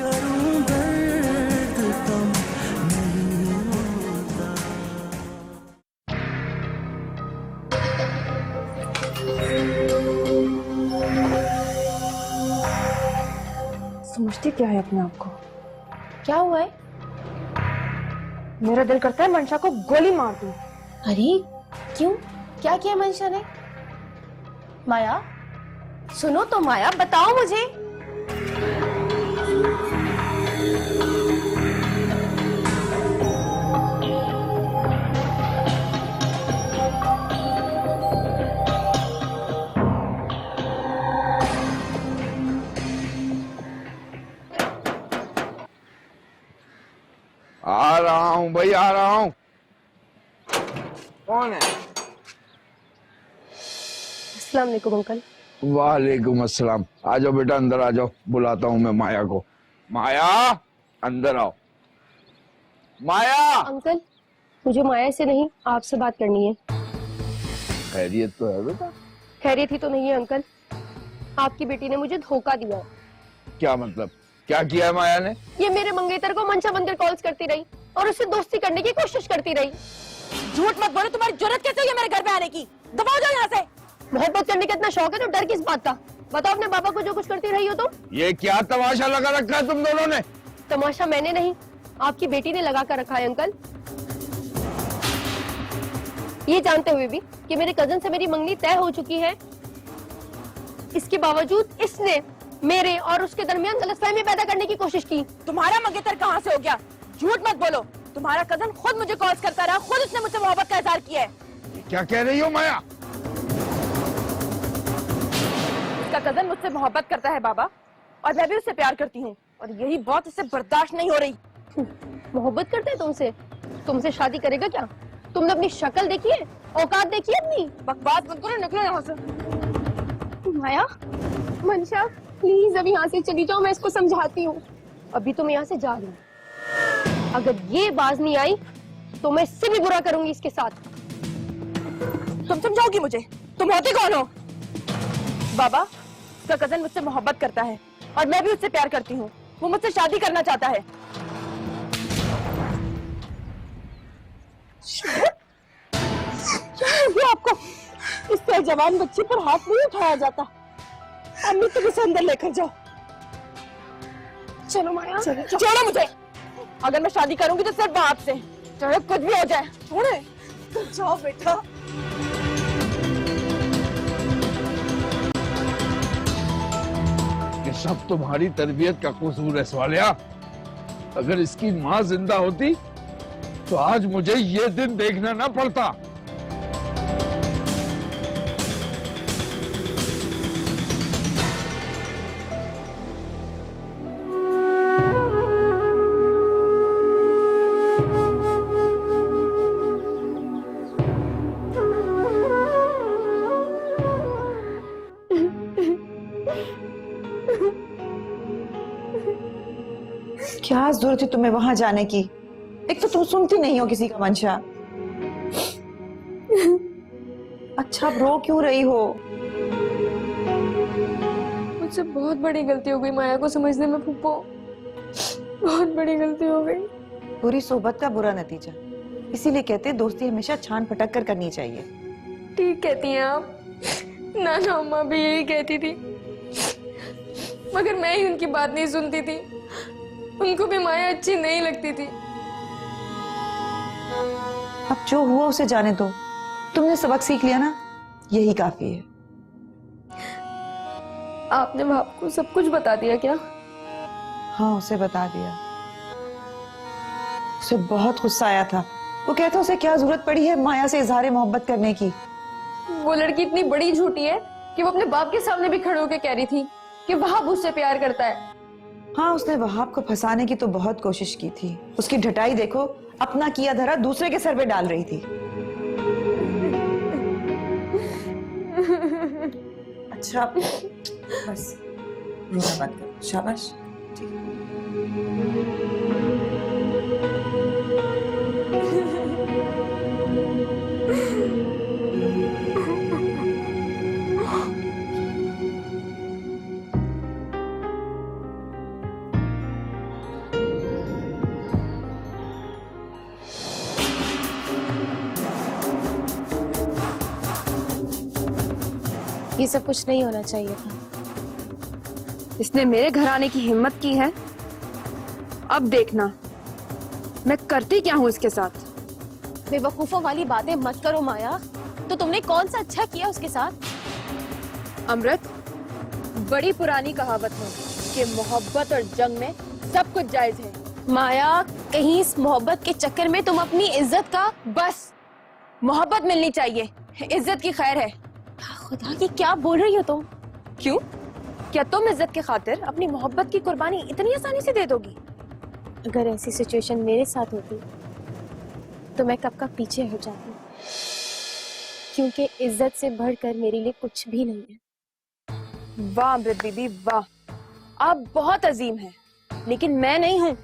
करूं दर्द कम नहीं होता। समझती क्या है अपने आप को? क्या हुआ है? मेरा दिल करता है मंशा को गोली मार दूं। अरे क्यों? क्या किया मंशा ने? माया, सुनो तो माया, बताओ मुझे। आ रहा हूँ भाई, आ रहा हूँ। कौन है? अस्सलाम वालेकुम अंकल। वालेकुम अस्सलाम। आ जाओ बेटा, अंदर आ जाओ। बुलाता हूँ मैं माया को। माया, अंदर आओ। माया। अंकल, मुझे माया से नहीं आपसे बात करनी है। खैरियत तो है बेटा? खैरियत ही तो नहीं है अंकल, आपकी बेटी ने मुझे धोखा दिया। क्या मतलब? क्या किया है माया ने? ये मेरे मंगेतर को मंशा बनकर कॉल्स करती रही और उससे दोस्ती करने की कोशिश करती रही। झूठ मत बोलो, तुम्हारी जरूरत कैसे हुई है मेरे घर पे आने की? दबाओ जाओ यहाँ से। मोहब्बत करने का इतना शौक है तो डर किस बात का? बताओ अपने पापा को जो कुछ करती रही हो तुम। ये क्या तमाशा लगा रखा है तुम दोनों ने? तमाशा मैंने नहीं, आपकी बेटी ने लगा कर रखा है अंकल। ये जानते हुए भी कि मेरे कजन से मेरी मंगनी तय हो चुकी है, इसके बावजूद इसने मेरे और उसके दरमियान गलतफहमी पैदा करने की कोशिश की। तुम्हारा मंगेतर कहाँ से हो गया? झूठ मत बोलो, तुम्हारा कजन खुद मुझे कॉल्स करता रहा, खुद उसने मुझसे मोहब्बत का इजहार किया है। क्या कह रही हो माया? उसका कजन मुझसे मोहब्बत करता है बाबा, और मैं भी उससे प्यार करती हूँ, और यही बात उससे बर्दाश्त नहीं हो रही। मोहब्बत करते है तुमसे? तुमसे शादी करेगा क्या? तुमने अपनी शक्ल देखी है, औकात देखी है अपनी? बकवास मत करो, निकलो यहाँ से। माया, मंशा प्लीज अभी यहाँ से चली जाओ, मैं इसको समझाती हूँ। अभी तो मैं यहाँ से जा रही हूँ, अगर ये बाज नहीं आई तो मैं इससे भी बुरा करूंगी इसके साथ। तुम समझाओगी मुझे? तुम होती कौन हो? बाबा, उसका कजन मुझसे मोहब्बत करता है और मैं भी उससे प्यार करती हूँ। वो मुझसे शादी करना चाहता है। आपको इस जवान बच्चे पर हाथ नहीं उठाया जाता। अम्मी तुम इसे अंदर लेकर जाओ। चलो माया, छोड़ो मुझे। अगर मैं शादी करूंगी तो सिर्फ बाप से, चाहे कुछ भी हो जाए। छोड़े। जाओ बेटा। ये सब तुम्हारी तरबियत का कसूर है स्वालिया। अगर इसकी माँ जिंदा होती तो आज मुझे ये दिन देखना ना पड़ता। क्या जरूरत है तुम्हें वहां जाने की? एक तो तुम सुनती नहीं हो किसी का मंशा। अच्छा, अब रो क्यों रही हो? मुझसे बहुत बड़ी गलती हो गई माया को समझने में फूफो, बहुत बड़ी गलती हो गई। बुरी सोबत का बुरा नतीजा, इसीलिए कहते हैं दोस्ती हमेशा छान पटक कर करनी चाहिए। ठीक कहती हैं आप, नाना अम्मा भी यही कहती थी, मगर मैं ही उनकी बात नहीं सुनती थी। उनको भी माया अच्छी नहीं लगती थी। अब जो हुआ उसे जाने दो। तुमने सबक सीख लिया ना, यही काफी है। आपने बाप को सब कुछ बता दिया क्या? हाँ, उसे बता दिया। उसे बहुत गुस्सा आया था। वो कहता उसे क्या जरूरत पड़ी है माया से इजहार मोहब्बत करने की। वो लड़की इतनी बड़ी झूठी है कि वो अपने बाप के सामने भी खड़े होकर कह रही थी कि वहाब उससे प्यार करता है। हाँ, उसने वहाब को फंसाने की तो बहुत कोशिश की थी। उसकी ढटाई देखो, अपना किया धरा दूसरे के सर पे डाल रही थी। अच्छा बस रोना मत करो, शाबाश। ये सब कुछ नहीं होना चाहिए था। इसने मेरे घर आने की हिम्मत की है, अब देखना मैं करती क्या हूँ इसके साथ। बेवकूफों वाली बातें मत करो माया। तो तुमने कौन सा अच्छा किया उसके साथ? अमृत, बड़ी पुरानी कहावत है कि मोहब्बत और जंग में सब कुछ जायज है। माया, कहीं इस मोहब्बत के चक्कर में तुम अपनी इज्जत का। बस, मोहब्बत मिलनी चाहिए, इज्जत की खैर है। खुदा की क्या बोल रही हो तुम? क्यों? क्या तुम इज्जत के खातिर अपनी मोहब्बत की कुर्बानी इतनी आसानी से दे दोगी? अगर ऐसी सिचुएशन मेरे साथ होती तो मैं कब का पीछे हो जाती, क्योंकि इज्जत से बढ़कर मेरे लिए कुछ भी नहीं है। वाह अमृत दीदी वाह, आप बहुत अजीम हैं, लेकिन मैं नहीं हूँ।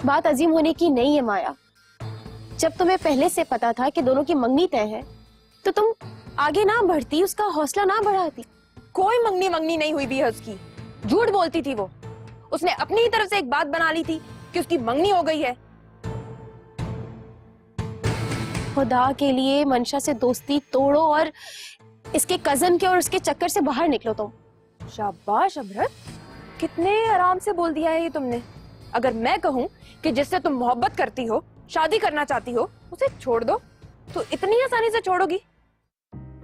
बात अजीम होने की नहीं है माया। जब तुम्हें पहले से पता था कि दोनों की मंगनी तय है तो तुम आगे ना बढ़ती, उसका हौसला ना बढ़ाती। कोई मंगनी नहीं हुई भी है उसकी, झूठ बोलती थी वो। उसने अपनी ही तरफ से एक बात बना ली थी कि उसकी मंगनी हो गई है। खुदा के लिए मंशा से दोस्ती तोड़ो और इसके कजन के और उसके चक्कर से बाहर निकलो तुम। शाबाश अमृत, कितने आराम से बोल दिया है ये तुमने। अगर मैं कहूँ कि जिससे तुम मोहब्बत करती हो, शादी करना चाहती हो, उसे छोड़ दो, तो इतनी आसानी से छोड़ोगी?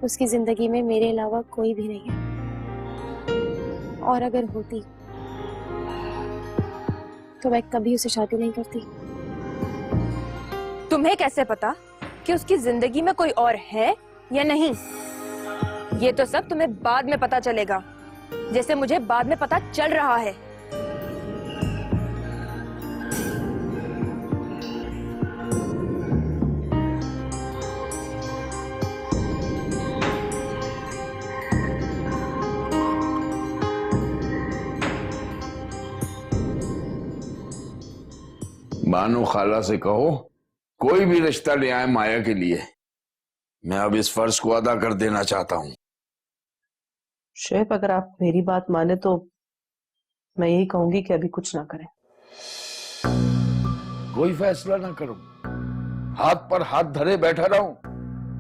उसकी जिंदगी में मेरे अलावा कोई भी नहीं है, और अगर होती तो मैं कभी उसे शादी नहीं करती। तुम्हें कैसे पता कि उसकी जिंदगी में कोई और है या नहीं? ये तो सब तुम्हें बाद में पता चलेगा, जैसे मुझे बाद में पता चल रहा है। बानो खाला से कहो कोई भी रिश्ता ले आए माया के लिए। मैं अब इस फर्ज को अदा कर देना चाहता हूँ। शुएब, अगर आप मेरी बात माने तो मैं यही कहूंगी कि अभी कुछ ना करें। कोई फैसला ना करूं, हाथ पर हाथ धरे बैठा रहूं,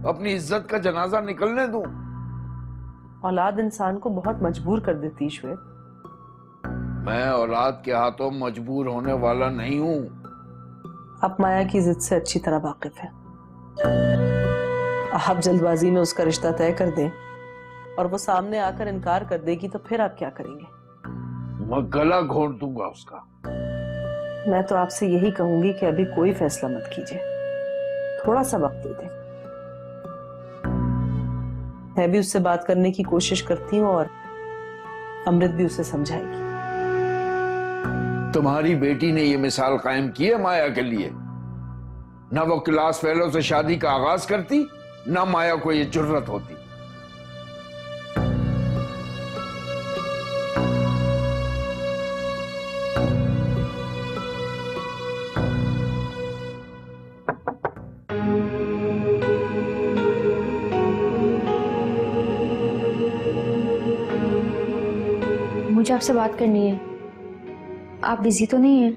अपनी इज्जत का जनाजा निकलने दूं? औलाद इंसान को बहुत मजबूर कर देती है शुएब। मैं औलाद के हाथों मजबूर होने वाला नहीं हूं। आप माया की जिद से अच्छी तरह वाकिफ हैं। आप जल्दबाजी में उसका रिश्ता तय कर दें और वो सामने आकर इनकार कर देगी तो फिर आप क्या करेंगे? मैं गला घोट दूंगा उसका। मैं तो आपसे यही कहूंगी कि अभी कोई फैसला मत कीजिए, थोड़ा सा वक्त दे दें। मैं भी उससे बात करने की कोशिश करती हूँ और अमृत भी उसे समझाएगी। तुम्हारी बेटी ने ये मिसाल कायम की है माया के लिए। ना वो क्लास फेलो से शादी का आगाज करती, ना माया को ये जुर्रत होती। मुझे आपसे बात करनी है। आप बिजी तो नहीं हैं?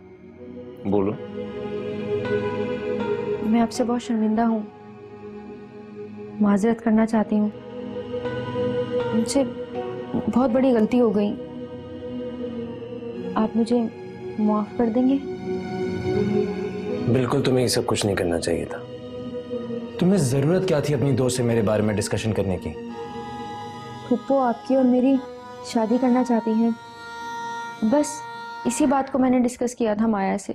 बोलो। मैं आपसे बहुत शर्मिंदा हूँ, माजरत करना चाहती हूँ। मुझसे बहुत बड़ी गलती हो गई, आप मुझे माफ कर देंगे? बिल्कुल, तुम्हें ये सब कुछ नहीं करना चाहिए था। तुम्हें जरूरत क्या थी अपनी दोस्त से मेरे बारे में डिस्कशन करने की? फुप्पो आपकी और मेरी शादी करना चाहती हैं, बस इसी बात को मैंने डिस्कस किया था माया से।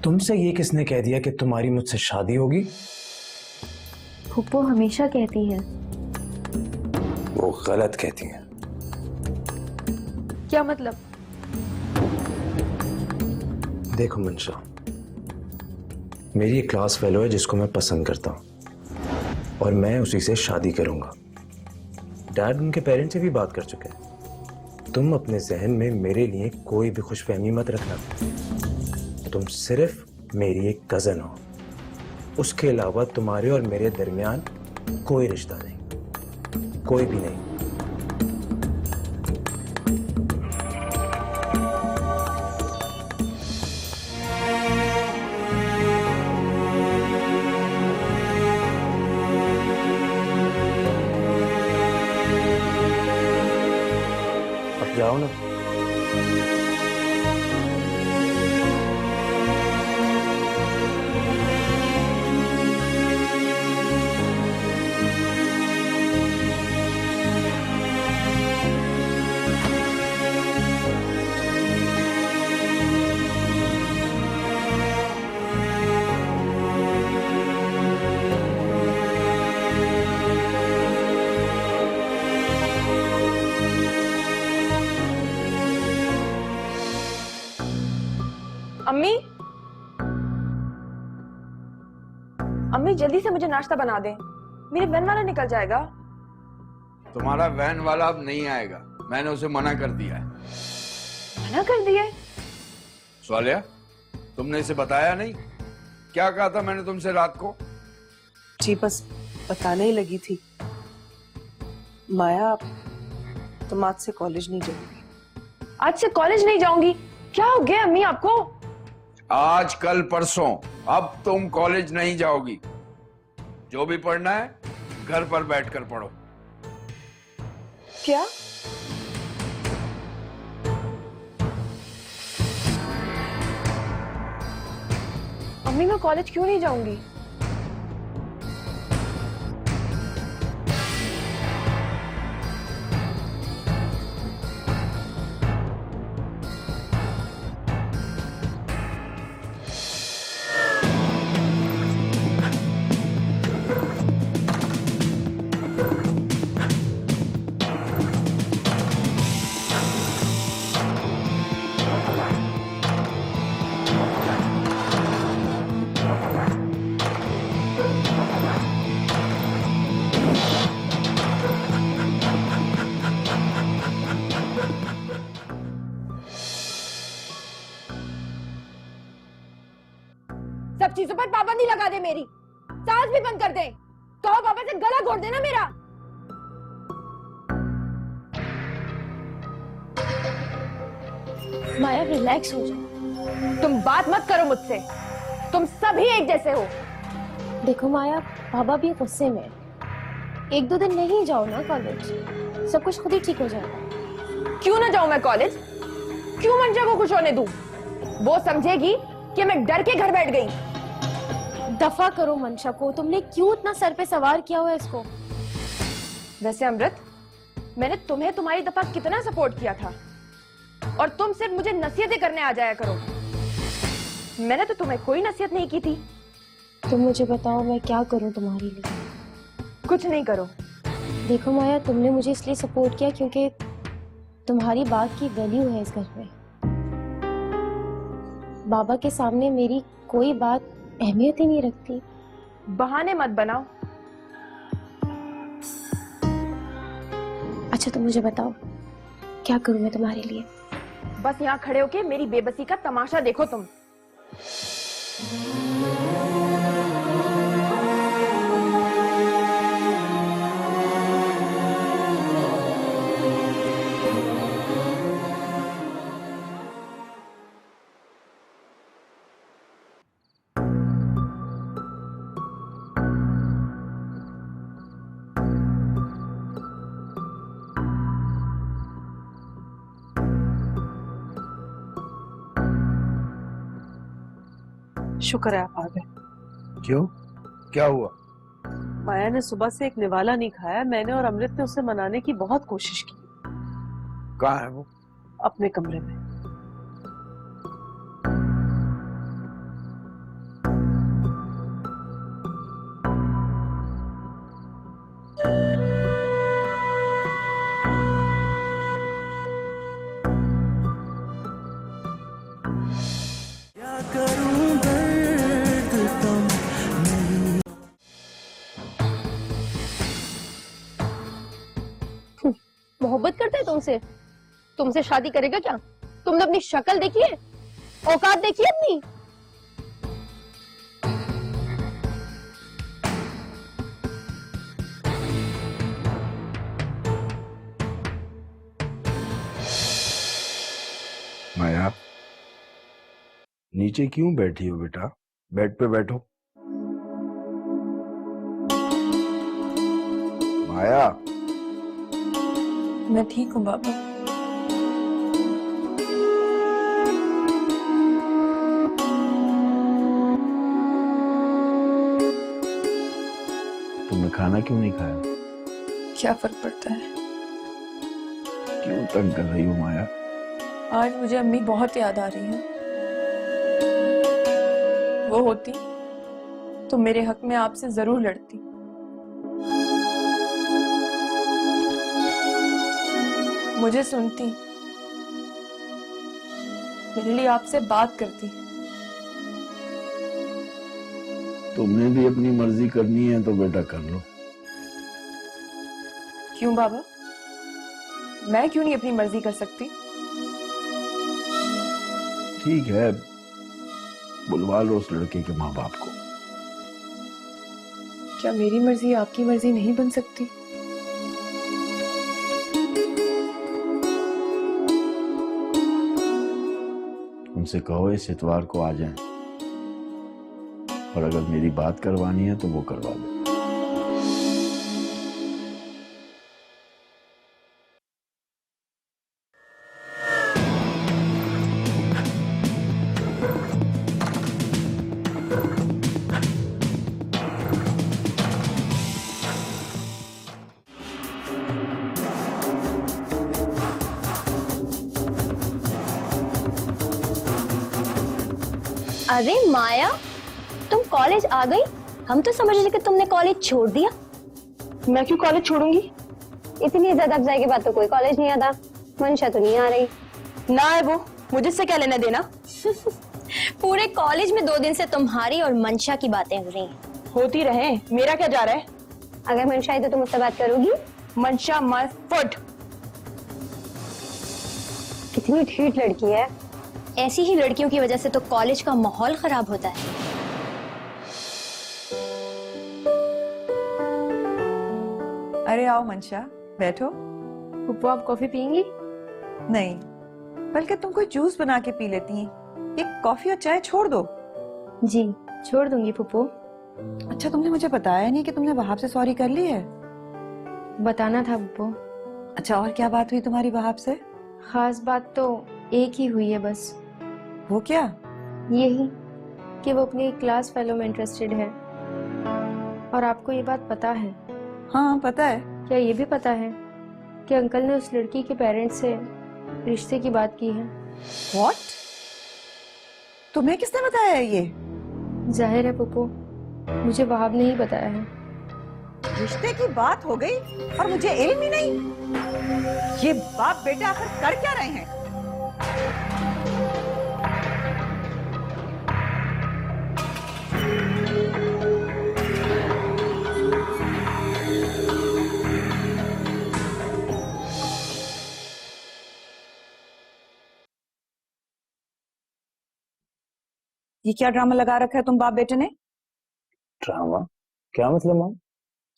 तुमसे ये किसने कह दिया कि तुम्हारी मुझसे शादी होगी? फुप्पो हमेशा कहती है। वो गलत कहती हैं। क्या मतलब? देखो मंशा, मेरी एक क्लास फेलो है जिसको मैं पसंद करता हूँ और मैं उसी से शादी करूंगा। डैड उनके पेरेंट्स से भी बात कर चुके हैं। तुम अपने जहन में मेरे लिए कोई भी खुशफहमी मत रखना। तुम सिर्फ मेरी एक कजन हो, उसके अलावा तुम्हारे और मेरे दरमियान कोई रिश्ता नहीं, कोई भी नहीं। अम्मी, अम्मी जल्दी से मुझे नाश्ता बना दे, मेरे वैन वाला निकल जाएगा। तुम्हारा वैन वाला अब नहीं आएगा, मैंने उसे मना कर दिया है। मना कर दिए? स्वालिया, तुमने इसे बताया नहीं? क्या कहा था मैंने तुमसे रात को? जी बस बताने ही लगी थी। माया, तुम आज से कॉलेज नहीं जाओगी। आज से कॉलेज नहीं जाऊंगी? क्या हो गया अम्मी आपको? आज कल परसों अब तुम कॉलेज नहीं जाओगी। जो भी पढ़ना है घर पर बैठकर पढ़ो। क्या? अम्मी मैं कॉलेज क्यों नहीं जाऊंगी? सब चीजों पर पाबंदी लगा दे मेरी, सांस भी बंद कर दे। कहो पापा से गला घोट देना मेरा। माया रिलैक्स हो जाओ। तुम बात मत करो मुझसे, तुम सभी एक जैसे हो। देखो माया, बाबा भी गुस्से में है। 1-2 दिन नहीं जाओ ना कॉलेज, सब कुछ खुद ही ठीक हो जाएगा। क्यों ना जाऊं मैं कॉलेज? क्यों मंशा को खुश होने दूं? वो समझेगी कि मैं डर के घर बैठ गई। दफा करो मंशा को, तुमने क्यों इतना सर पे सवार किया हुआ है इसको? वैसे अमृत, मैंने तुम्हें तुम्हारी दफा कितना सपोर्ट किया था, और तुम सिर्फ मुझे नसीहतें करने आ जाया करो। मैंने तो तुम्हें कोई नसीहत नहीं की थी। तुम मुझे बताओ मैं क्या करूं तुम्हारे लिए? कुछ नहीं करो। देखो माया, तुमने मुझे इसलिए सपोर्ट किया क्योंकि तुम्हारी बात की वैल्यू है इस घर में। बाबा के सामने मेरी कोई बात अहमियत ही नहीं रखती। बहाने मत बनाओ। अच्छा तुम मुझे बताओ क्या करूं मैं तुम्हारे लिए? बस यहाँ खड़े होके मेरी बेबसी का तमाशा देखो तुम। शुक्र है आप आ गए। क्यों, क्या हुआ? माया ने सुबह से एक निवाला नहीं खाया। मैंने और अमृत ने उसे मनाने की बहुत कोशिश की। कहाँ है वो? अपने कमरे में। क्या करूं दर्द कम नहीं। मोहब्बत करता है तुमसे? तुमसे शादी करेगा क्या? तुमने अपनी शक्ल देखी है? औकात देखी है अपनी? माया, नीचे क्यों बैठी हो बेटा? बेड पे बैठो। माया, मैं ठीक हूँ बाबा। तुमने खाना क्यों नहीं खाया? क्या फर्क पड़ता है? क्यों तंग कर रही हो माया? आज मुझे अम्मी बहुत याद आ रही है। वो होती तो मेरे हक में आपसे जरूर लड़ती। मुझे सुनती, मेरे लिए आपसे बात करती। तुमने भी अपनी मर्जी करनी है तो बेटा कर लो। क्यों बाबा, मैं क्यों नहीं अपनी मर्जी कर सकती? ठीक है, बुलवा लो उस लड़के के माँ बाप को। क्या मेरी मर्जी आपकी मर्जी नहीं बन सकती? उनसे कहो इस इतवार को आ जाएं, और अगर मेरी बात करवानी है तो वो करवा लो। अरे माया, तुम कॉलेज आ गई? हम तो समझ रहे कि तुमने कॉलेज छोड़ दिया। मैं क्यों कॉलेज छोड़ूंगी? इतनी ज्यादा अफजाई के बाद तो कोई कॉलेज नहीं आता। मंशा तो नहीं आ रही। ना है वो, मुझे इससे क्या लेना देना? पूरे कॉलेज में 2 दिन से तुम्हारी और मंशा की बातें हो रही हैं। होती रहे, मेरा क्या जा रहा है? अगर मंशा आई तो तुम उससे बात करोगी? मंशा माय फुट। कितनी ढीठ लड़की है। ऐसी ही लड़कियों की वजह से तो कॉलेज का माहौल खराब होता है। अरे आओ मंशा, बैठो। पुप्पो, आप कॉफी पियेंगी? नहीं, बल्कि तुम कोई जूस बना के पी लेती हैं। ये कॉफी और चाय छोड़ दो। जी छोड़ दूंगी पुप्पो। अच्छा, तुमने मुझे बताया नहीं कि तुमने वहाब से सॉरी कर ली है। बताना था पुप्पो। अच्छा, और क्या बात हुई तुम्हारी वहाब से? खास बात तो एक ही हुई है बस। वो क्या? यही कि वो अपनी क्लास फेलो में इंटरेस्टेड है। और आपको ये बात पता है? हाँ पता है। क्या ये भी पता है कि अंकल ने उस लड़की के पेरेंट्स से रिश्ते की बात की है? What? तुम्हें किसने बताया है ये? जाहिर है पुप्पो, मुझे वहाब ने ही बताया है। रिश्ते की बात हो गई और मुझे इल्म ही नहीं। ये बाप बेटा आखिर कर क्या रहे हैं? ये क्या ड्रामा लगा रखा है तुम बाप बेटे ने? ड्रामा? क्या मतलब मॉम?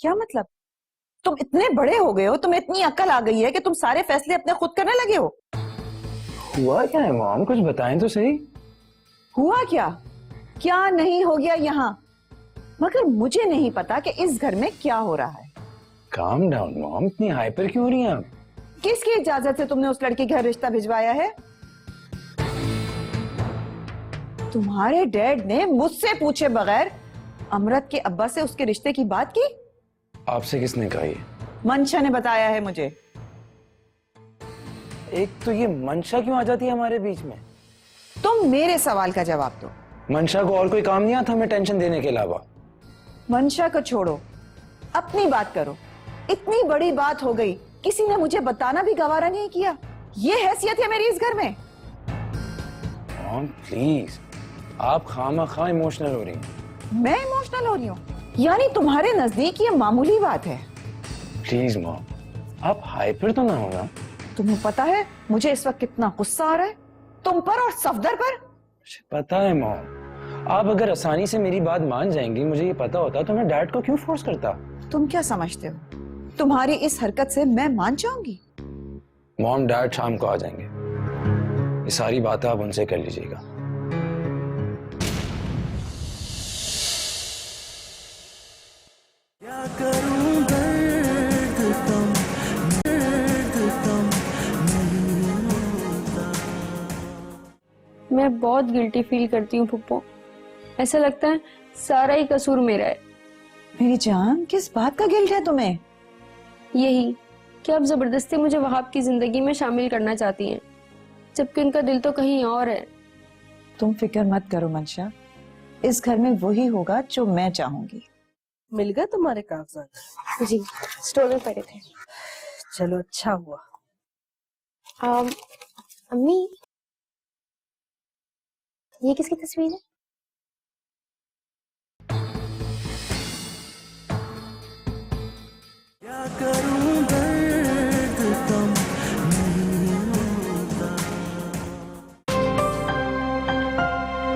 क्या मतलब? तुम इतने बड़े हो गए हो, तुम्हें इतनी अक्ल आ गई है कि तुम सारे फैसले अपने खुद करने लगे हो। हुआ क्या है मॉम, कुछ बताएं तो सही। हुआ क्या? क्या नहीं हो गया यहाँ? मगर मुझे नहीं पता कि इस घर में क्या हो रहा है। काम डाउन मॉम, इतनी हाइपर क्यों हो रही हैं आप? किसकी इजाजत से तुमने उस लड़के के घर रिश्ता भिजवाया है? तुम्हारे डैड ने मुझसे पूछे बगैर अमृत के अब्बा से उसके रिश्ते की बात की? आपसे किसने कहा ये? मंशा ने बताया है मुझे। एक तो ये मंशा क्यों आ जाती है हमारे बीच में? तुम मेरे सवाल का जवाब दो। मंशा को और कोई काम नहीं आता हमें टेंशन देने के अलावा? मंशा को छोड़ो, अपनी बात करो। इतनी बड़ी बात हो गई, किसी ने मुझे बताना भी गवारा नहीं किया। ये हैसियत है मेरी इस घर में। मॉम प्लीज, आप खामा इमोशनल हो रही हैं। मैं इमोशनल हो रही हूँ? यानी तुम्हारे नजदीक ये मामूली बात है? प्लीज मॉम, आप हाइपर तो ना हो ना? तुम्हें पता है मुझे इस वक्त कितना गुस्सा आ रहा है तुम पर और सफदर पर? मुझे पता है मॉम, आप अगर आसानी से मेरी बात मान जाएंगी, मुझे ये पता होता तो मैं डैड को क्यों फोर्स करता? तुम क्या समझते हो तुम्हारी इस हरकत से मैं मान जाऊंगी? मॉम डैड शाम को आ जाएंगे, ये सारी बातें आप उनसे कर लीजिएगा। क्या करूं दर्द कम नहीं होता। मैं बहुत गिल्टी फील करती हूँ पुप्पो। ऐसा लगता है सारा ही कसूर मेरा है। मेरी जान, किस बात का गिल्ट है तुम्हें? यही कि आप जबरदस्ती मुझे वहाब की जिंदगी में शामिल करना चाहती हैं, जबकि उनका दिल तो कहीं और है। तुम फिक्र मत करो मंशा, इस घर में वही होगा जो मैं चाहूंगी। मिल गए तुम्हारे कागजात? जी स्टोर में पड़े थे। चलो अच्छा हुआ। अम्मी, ये किसकी तस्वीर है? करूं